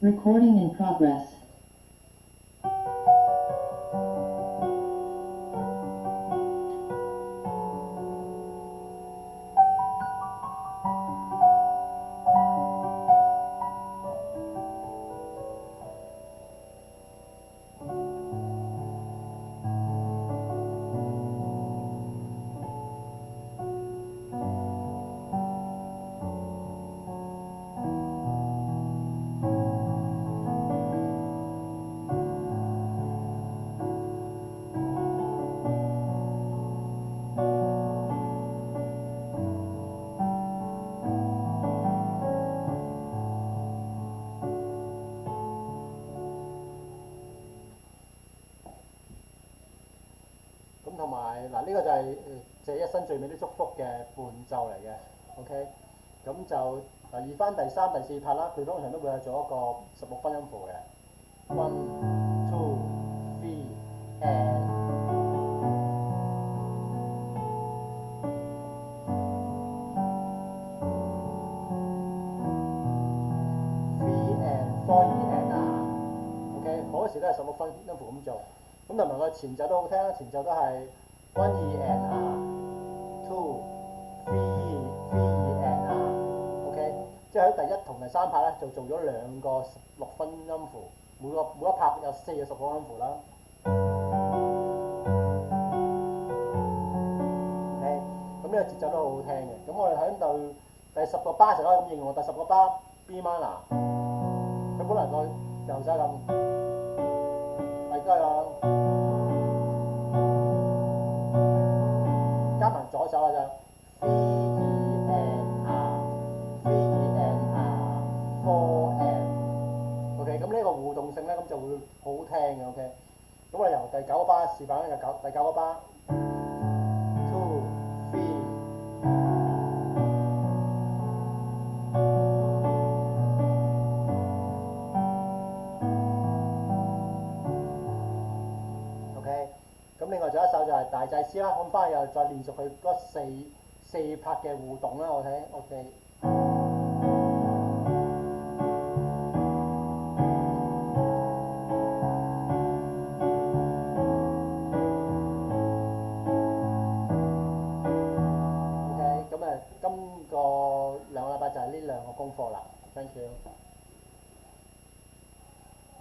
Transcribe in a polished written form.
Recording in progress. 咁同埋嗱，呢個就係借一生最美的祝福嘅伴奏嚟嘅，OK。咁就留意翻第三、第四拍啦，佢通常都會係做一個16分音符嘅，1 2 3 and four E and 啊，OK，好多時都係16分音符咁做。咁同埋個前奏都好聽啦，前奏都係 1 E and 啊，2 3 E and 啊，OK，即係喺第一同第三拍咧就做咗兩個16分音符，每一拍有4個16分音符啦。OK，咁呢個節奏都好好聽嘅。咁我哋喺度第10個巴時可以咁形容，第10個巴 B minor，佢本來個右手咁，而家有加埋左手啦就 3 E and R 3 E and R 4 and OK，咁呢個互動性咧咁就會好好聽嘅 OK。咁我哋由第9個巴示範咧，第9個巴 2 3。OK，咁另外仲有一首就係大祭司啦，咁翻去又再練熟佢嗰四拍嘅互動啦，我睇 OK。OK，咁今個2個禮拜就係呢2個功課啦，thank you。